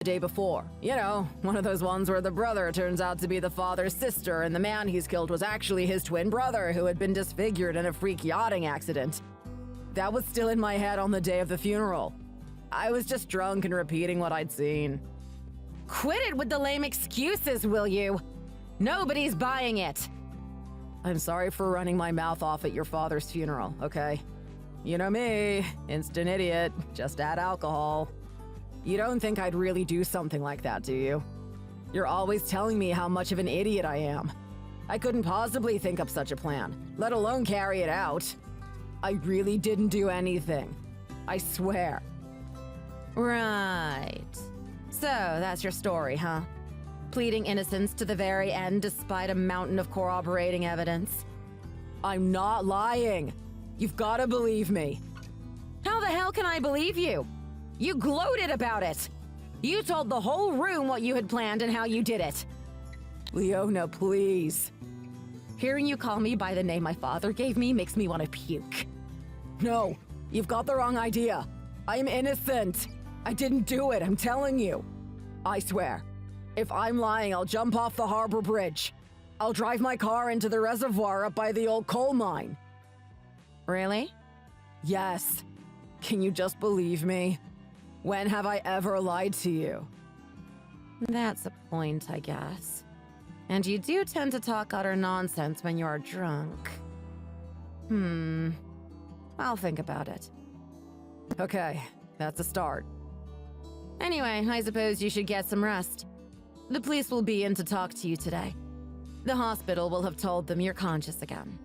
the day before. You know, one of those ones where the brother turns out to be the father's sister and the man he's killed was actually his twin brother who had been disfigured in a freak yachting accident. That was still in my head on the day of the funeral. I was just drunk and repeating what I'd seen. Quit it with the lame excuses, will you? Nobody's buying it. I'm sorry for running my mouth off at your father's funeral, okay? You know me, instant idiot, just add alcohol. You don't think I'd really do something like that, do you? You're always telling me how much of an idiot I am. I couldn't possibly think up such a plan, let alone carry it out. I really didn't do anything. I swear. Right. So, that's your story, huh? Pleading innocence to the very end despite a mountain of corroborating evidence. I'm not lying. You've gotta believe me. How the hell can I believe you? You gloated about it! You told the whole room what you had planned and how you did it! Leona, please. Hearing you call me by the name my father gave me makes me want to puke. No, you've got the wrong idea. I'm innocent. I didn't do it, I'm telling you. I swear. If I'm lying, I'll jump off the harbor bridge. I'll drive my car into the reservoir up by the old coal mine. Really? Yes. Can you just believe me? When have I ever lied to you? That's a point, I guess. And you do tend to talk utter nonsense when you are drunk. I'll think about it. Okay, that's a start. Anyway, I suppose you should get some rest. The police will be in to talk to you today. The hospital will have told them you're conscious again.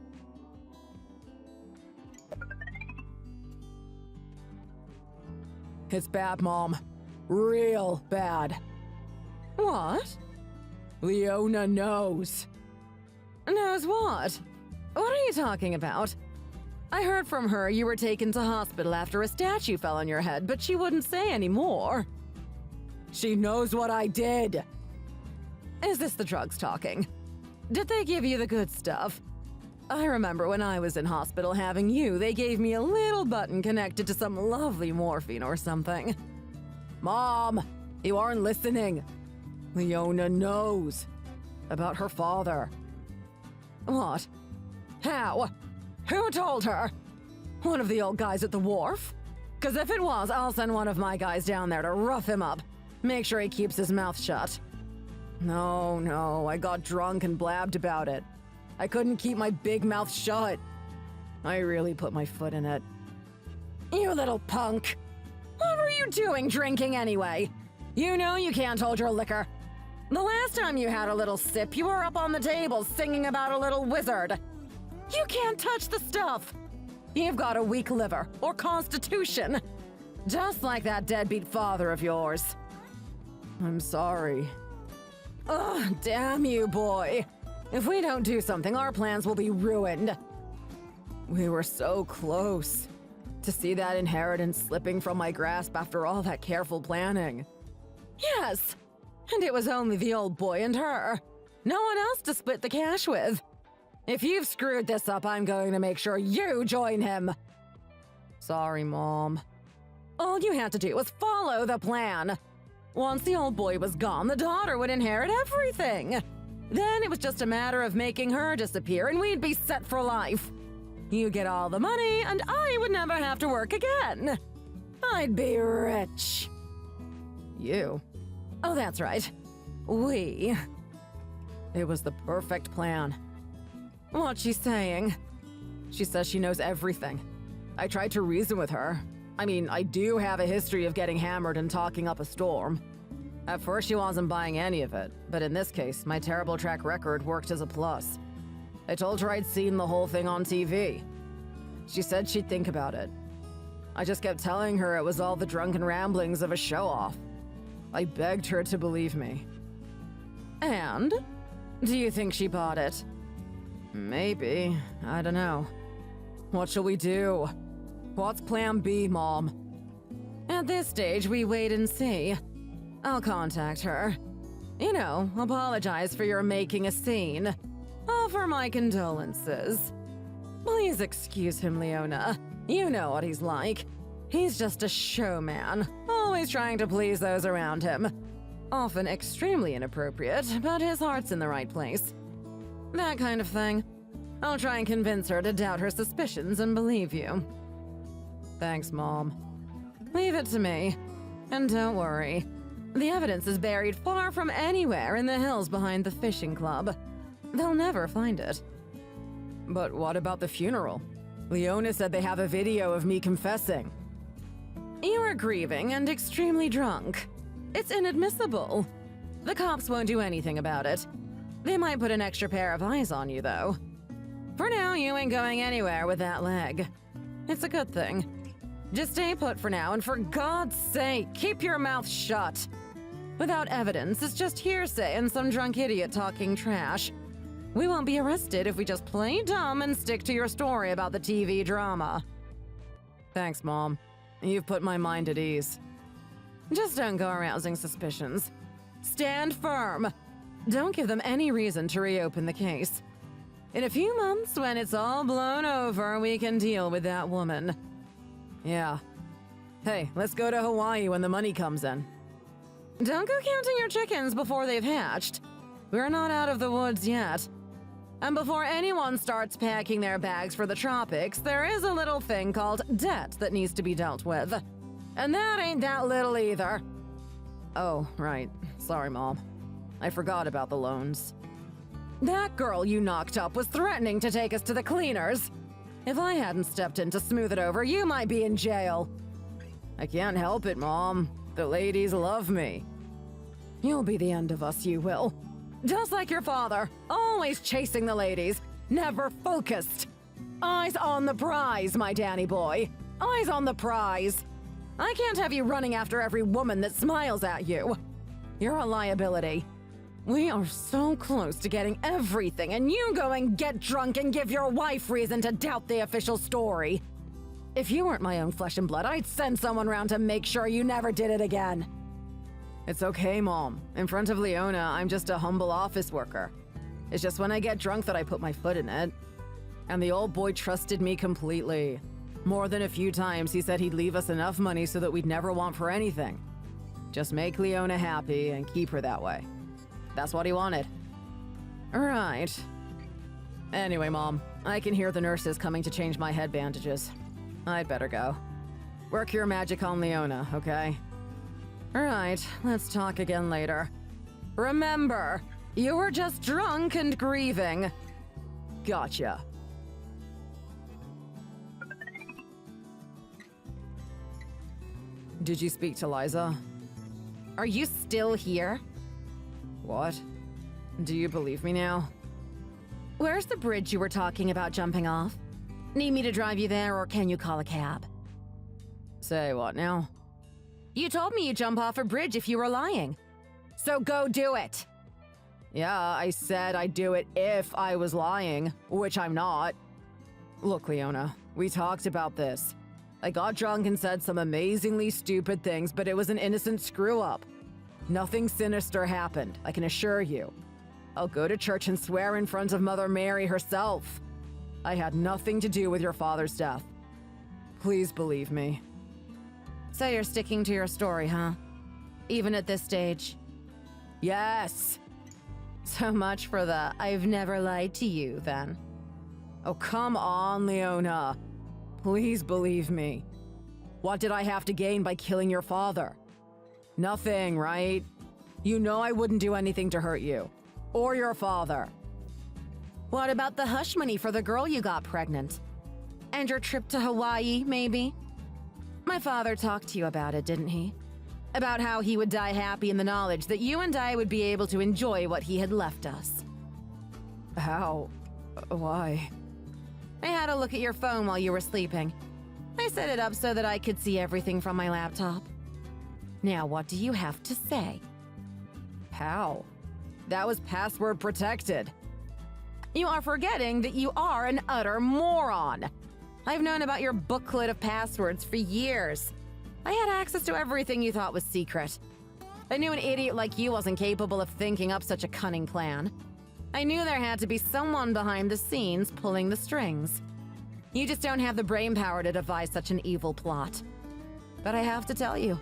It's bad, Mom. Real bad. What? Leona knows. Knows what? What are you talking about? I heard from her you were taken to hospital after a statue fell on your head, but she wouldn't say any more. She knows what I did. Is this the drugs talking? Did they give you the good stuff? I remember when I was in hospital having you, they gave me a little button connected to some lovely morphine or something. Mom, you aren't listening. Leona knows about her father. What? How? Who told her? One of the old guys at the wharf? 'Cause if it was, I'll send one of my guys down there to rough him up. Make sure he keeps his mouth shut. No, I got drunk and blabbed about it. I couldn't keep my big mouth shut. I really put my foot in it. You little punk! What were you doing drinking anyway? You know you can't hold your liquor. The last time you had a little sip, you were up on the table singing about a little wizard. You can't touch the stuff! You've got a weak liver, or constitution. Just like that deadbeat father of yours. I'm sorry. Ugh, damn you, boy. If we don't do something, our plans will be ruined. We were so close. To see that inheritance slipping from my grasp after all that careful planning. Yes! And it was only the old boy and her. No one else to split the cash with. If you've screwed this up, I'm going to make sure you join him. Sorry, Mom. All you had to do was follow the plan. Once the old boy was gone, the daughter would inherit everything. Then it was just a matter of making her disappear and we'd be set for life. You get all the money and I would never have to work again. I'd be rich. You? Oh, that's right. We. It was the perfect plan. What's she saying? She says she knows everything. I tried to reason with her. I mean, I do have a history of getting hammered and talking up a storm. At first, she wasn't buying any of it, but in this case, my terrible track record worked as a plus. I told her I'd seen the whole thing on TV. She said she'd think about it. I just kept telling her it was all the drunken ramblings of a show-off. I begged her to believe me. And? Do you think she bought it? Maybe. I don't know. What shall we do? What's plan B, Mom? At this stage, we wait and see. I'll contact her. You know, apologize for your making a scene. Offer my condolences. Please excuse him, Leona. You know what he's like. He's just a showman, always trying to please those around him. Often extremely inappropriate, but his heart's in the right place. That kind of thing. I'll try and convince her to doubt her suspicions and believe you. Thanks, Mom. Leave it to me. And don't worry. The evidence is buried far from anywhere in the hills behind the fishing club. They'll never find it. But what about the funeral? Leona said they have a video of me confessing. You were grieving and extremely drunk. It's inadmissible. The cops won't do anything about it. They might put an extra pair of eyes on you, though. For now, you ain't going anywhere with that leg. It's a good thing. Just stay put for now, and for God's sake, keep your mouth shut. Without evidence, it's just hearsay and some drunk idiot talking trash. We won't be arrested if we just play dumb and stick to your story about the TV drama. Thanks, Mom. You've put my mind at ease. Just don't go arousing suspicions. Stand firm. Don't give them any reason to reopen the case. In a few months, when it's all blown over, we can deal with that woman. Yeah. Hey, let's go to Hawaii when the money comes in. Don't go counting your chickens before they've hatched. We're not out of the woods yet. And before anyone starts packing their bags for the tropics, there is a little thing called debt that needs to be dealt with. And that ain't that little either. Oh, right. Sorry, Mom. I forgot about the loans. That girl you knocked up was threatening to take us to the cleaners. If I hadn't stepped in to smooth it over, you might be in jail. I can't help it, Mom. The ladies love me. You'll be the end of us, you will. Just like your father, always chasing the ladies, never focused. Eyes on the prize, my Danny boy. Eyes on the prize. I can't have you running after every woman that smiles at you. You're a liability. We are so close to getting everything, and you go and get drunk and give your wife reason to doubt the official story. If you weren't my own flesh and blood, I'd send someone around to make sure you never did it again. It's okay, Mom. In front of Leona, I'm just a humble office worker. It's just when I get drunk that I put my foot in it. And the old boy trusted me completely. More than a few times, he said he'd leave us enough money so that we'd never want for anything. Just make Leona happy and keep her that way. That's what he wanted. Right. Anyway, Mom, I can hear the nurses coming to change my head bandages. I'd better go. Work your magic on Leona, okay? Alright, let's talk again later. Remember, you were just drunk and grieving. Gotcha. Did you speak to Liza? Are you still here? What? Do you believe me now? Where's the bridge you were talking about jumping off? Need me to drive you there, or can you call a cab? Say what now? You told me you'd jump off a bridge if you were lying. So go do it! Yeah, I said I'd do it if I was lying, which I'm not. Look, Leona, we talked about this. I got drunk and said some amazingly stupid things, but it was an innocent screw-up. Nothing sinister happened, I can assure you. I'll go to church and swear in front of Mother Mary herself. I had nothing to do with your father's death. Please believe me. So you're sticking to your story, huh? Even at this stage? Yes! So much for the "I've never lied to you," then. Oh, come on, Leona. Please believe me. What did I have to gain by killing your father? Nothing, right? You know I wouldn't do anything to hurt you. Or your father. What about the hush money for the girl you got pregnant? And your trip to Hawaii, maybe? My father talked to you about it, didn't he? About how he would die happy in the knowledge that you and I would be able to enjoy what he had left us. How? Why? I had a look at your phone while you were sleeping. I set it up so that I could see everything from my laptop. Now, what do you have to say? How? That was password protected. You are forgetting that you are an utter moron. I've known about your booklet of passwords for years. I had access to everything you thought was secret. I knew an idiot like you wasn't capable of thinking up such a cunning plan. I knew there had to be someone behind the scenes pulling the strings. You just don't have the brainpower to devise such an evil plot. But I have to tell you,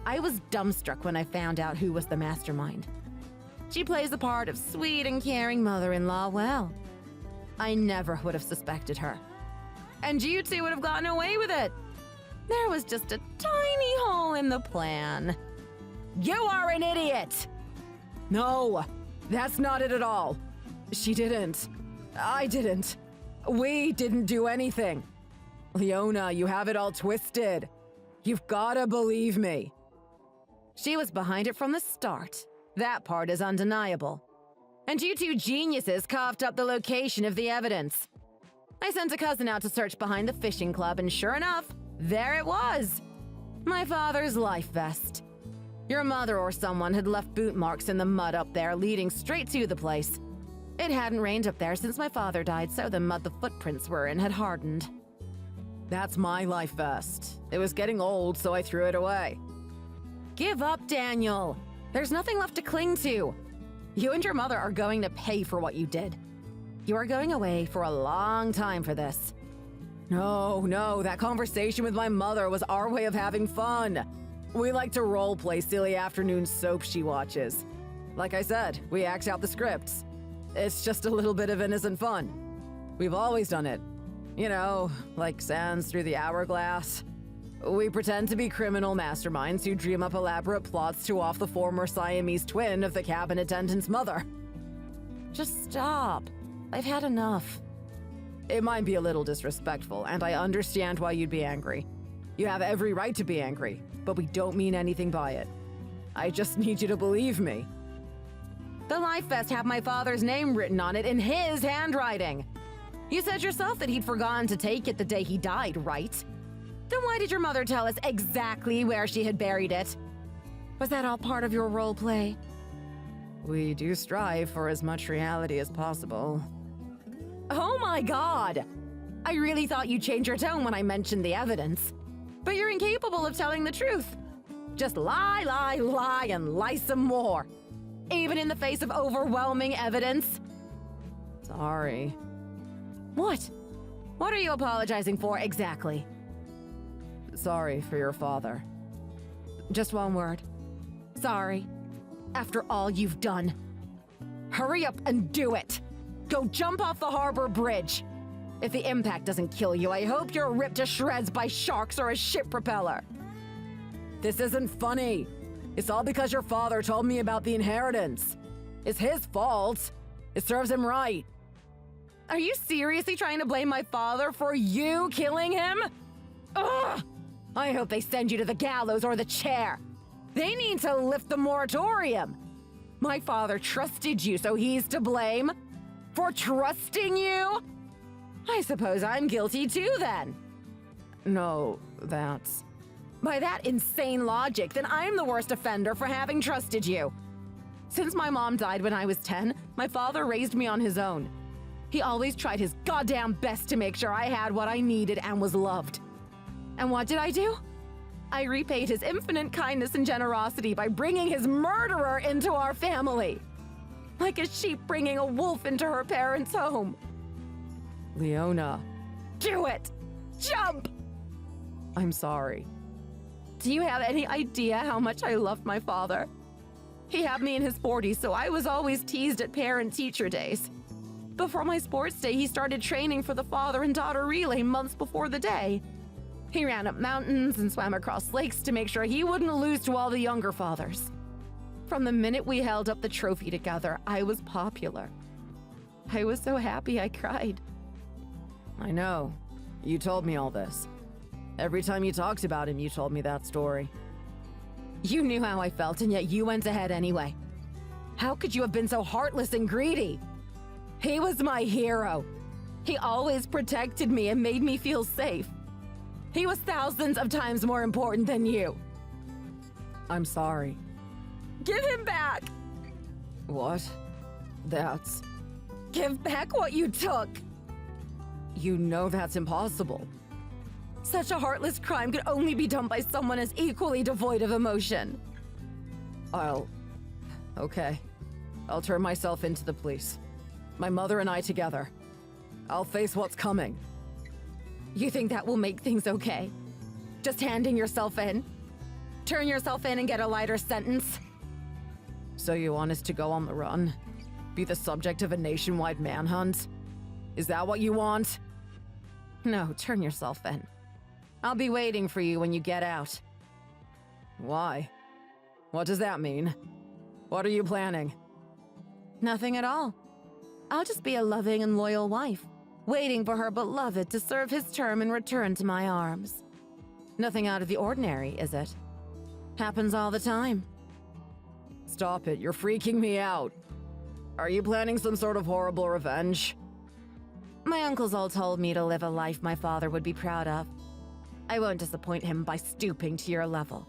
I was dumbstruck when I found out who was the mastermind. She plays the part of sweet and caring mother-in-law well. I never would have suspected her. And you two would have gotten away with it. There was just a tiny hole in the plan. You are an idiot! No, that's not it at all. She didn't. I didn't. We didn't do anything. Leona, you have it all twisted. You've gotta believe me. She was behind it from the start. That part is undeniable. And you two geniuses coughed up the location of the evidence. I sent a cousin out to search behind the fishing club, and sure enough, there it was. My father's life vest. Your mother or someone had left boot marks in the mud up there leading straight to the place. It hadn't rained up there since my father died, so the mud the footprints were in had hardened. That's my life vest. It was getting old, so I threw it away. Give up, Daniel. There's nothing left to cling to. You and your mother are going to pay for what you did. You are going away for a long time for this. No, that conversation with my mother was our way of having fun. We like to role-play silly afternoon soaps she watches. Like I said, we act out the scripts. It's just a little bit of innocent fun. We've always done it. You know, like sands through the hourglass. We pretend to be criminal masterminds who dream up elaborate plots to off the former Siamese twin of the cabin attendant's mother. Just stop. I've had enough. It might be a little disrespectful, and I understand why you'd be angry. You have every right to be angry, but we don't mean anything by it. I just need you to believe me. The life vest had my father's name written on it in his handwriting. You said yourself that he'd forgotten to take it the day he died, right? Then why did your mother tell us exactly where she had buried it? Was that all part of your role play? We do strive for as much reality as possible. Oh my God! I really thought you'd change your tone when I mentioned the evidence. But you're incapable of telling the truth. Just lie, and lie some more. Even in the face of overwhelming evidence. Sorry. What? What are you apologizing for exactly? Sorry for your father. Just one word. Sorry. After all you've done. Hurry up and do it! Go jump off the harbor bridge! If the impact doesn't kill you, I hope you're ripped to shreds by sharks or a ship propeller. This isn't funny. It's all because your father told me about the inheritance. It's his fault. It serves him right. Are you seriously trying to blame my father for you killing him? Ugh! I hope they send you to the gallows or the chair. They need to lift the moratorium. My father trusted you, so he's to blame? For trusting you? I suppose I'm guilty too, then. No, that's... By that insane logic, then I'm the worst offender for having trusted you. Since my mom died when I was 10, my father raised me on his own. He always tried his goddamn best to make sure I had what I needed and was loved. And what did I do? I repaid his infinite kindness and generosity by bringing his murderer into our family. Like a sheep bringing a wolf into her parents' home. Leona. Do it! Jump! I'm sorry. Do you have any idea how much I loved my father? He had me in his 40s, so I was always teased at parent-teacher days. Before my sports day, he started training for the father and daughter relay months before the day. He ran up mountains and swam across lakes to make sure he wouldn't lose to all the younger fathers. From the minute we held up the trophy together, I was popular. I was so happy I cried. I know. You told me all this. Every time you talked about him, you told me that story. You knew how I felt, and yet you went ahead anyway. How could you have been so heartless and greedy? He was my hero. He always protected me and made me feel safe. He was thousands of times more important than you. I'm sorry. Give him back! What? That's... Give back what you took! You know that's impossible. Such a heartless crime could only be done by someone as equally devoid of emotion. Okay. I'll turn myself into the police. My mother and I together. I'll face what's coming. You think that will make things okay? Just handing yourself in? Turn yourself in and get a lighter sentence. So you want us to go on the run? Be the subject of a nationwide manhunt? Is that what you want? No, turn yourself in. I'll be waiting for you when you get out. Why? What does that mean? What are you planning? Nothing at all. I'll just be a loving and loyal wife, waiting for her beloved to serve his term and return to my arms. Nothing out of the ordinary, is it? Happens all the time. Stop it, you're freaking me out. Are you planning some sort of horrible revenge? My uncles all told me to live a life my father would be proud of. I won't disappoint him by stooping to your level.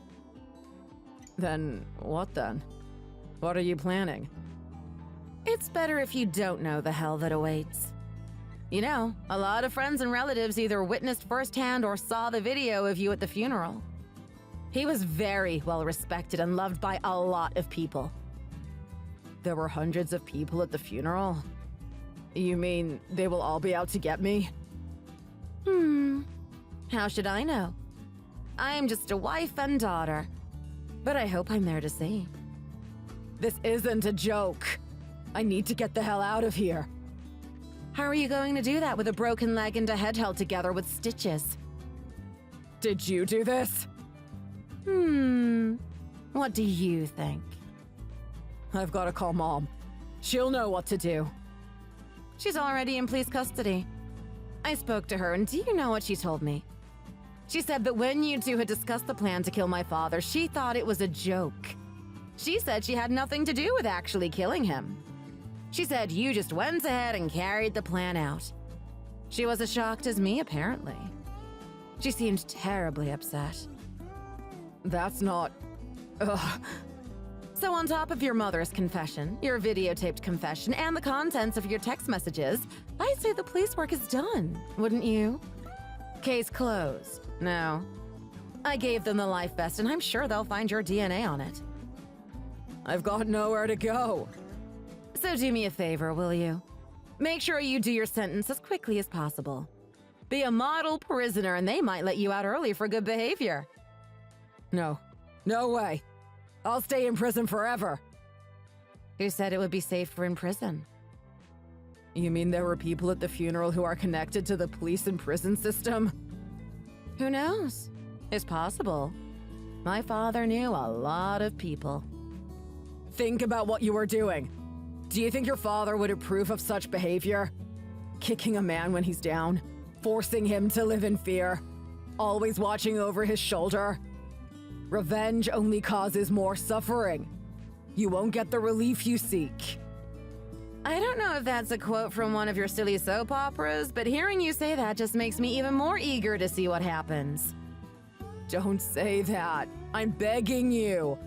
Then, what then? What are you planning? It's better if you don't know the hell that awaits. You know, a lot of friends and relatives either witnessed firsthand or saw the video of you at the funeral. He was very well respected and loved by a lot of people. There were hundreds of people at the funeral? You mean they will all be out to get me? How should I know? I am just a wife and daughter. But I hope I'm there to see. This isn't a joke. I need to get the hell out of here. How are you going to do that with a broken leg and a head held together with stitches? Did you do this? What do you think? I've got to call Mom. She'll know what to do. She's already in police custody. I spoke to her, and do you know what she told me? She said that when you two had discussed the plan to kill my father, she thought it was a joke. She said she had nothing to do with actually killing him. She said you just went ahead and carried the plan out. She was as shocked as me, apparently. She seemed terribly upset. That's not... Ugh. So on top of your mother's confession, your videotaped confession, and the contents of your text messages, I'd say the police work is done, wouldn't you? Case closed. No. I gave them the life vest, and I'm sure they'll find your DNA on it. I've got nowhere to go. So do me a favor, will you? Make sure you do your sentence as quickly as possible. Be a model prisoner, and they might let you out early for good behavior. No. No way. I'll stay in prison forever. Who said it would be safer in prison? You mean there were people at the funeral who are connected to the police and prison system? Who knows? It's possible. My father knew a lot of people. Think about what you were doing. Do you think your father would approve of such behavior? Kicking a man when he's down? Forcing him to live in fear? Always watching over his shoulder? Revenge only causes more suffering. You won't get the relief you seek. I don't know if that's a quote from one of your silly soap operas, but hearing you say that just makes me even more eager to see what happens. Don't say that. I'm begging you.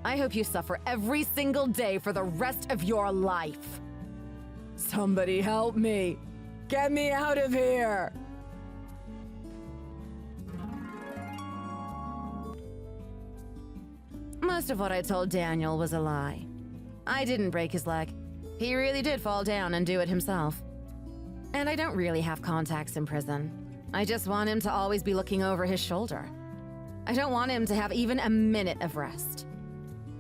I hope you suffer every single day for the rest of your life. Somebody help me. Get me out of here. Most of what I told Daniel was a lie. I didn't break his leg. He really did fall down and do it himself. And I don't really have contacts in prison. I just want him to always be looking over his shoulder. I don't want him to have even a minute of rest.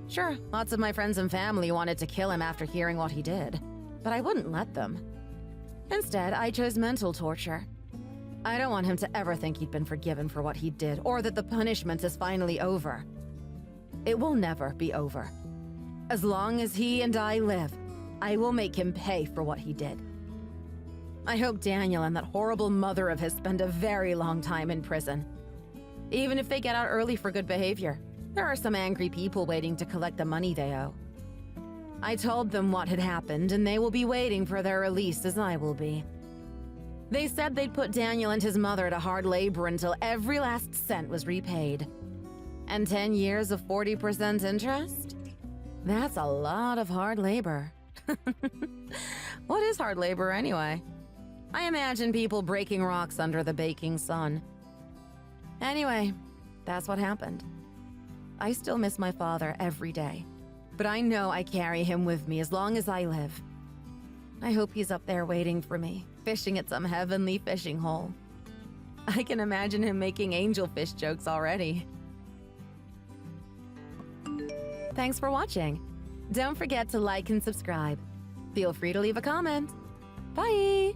Sure, lots of my friends and family wanted to kill him after hearing what he did, but I wouldn't let them. Instead, I chose mental torture. I don't want him to ever think he'd been forgiven for what he did, or that the punishment is finally over. It will never be over. As long as he and I live, I will make him pay for what he did. I hope Daniel and that horrible mother of his spend a very long time in prison. Even if they get out early for good behavior, there are some angry people waiting to collect the money they owe. I told them what had happened, and they will be waiting for their release as I will be. They said they'd put Daniel and his mother to hard labor until every last cent was repaid. And 10 years of 40% interest? That's a lot of hard labor. What is hard labor anyway? I imagine people breaking rocks under the baking sun. Anyway, that's what happened. I still miss my father every day, but I know I carry him with me as long as I live. I hope he's up there waiting for me, fishing at some heavenly fishing hole. I can imagine him making angelfish jokes already. Thanks for watching. Don't forget to like and subscribe. Feel free to leave a comment. Bye!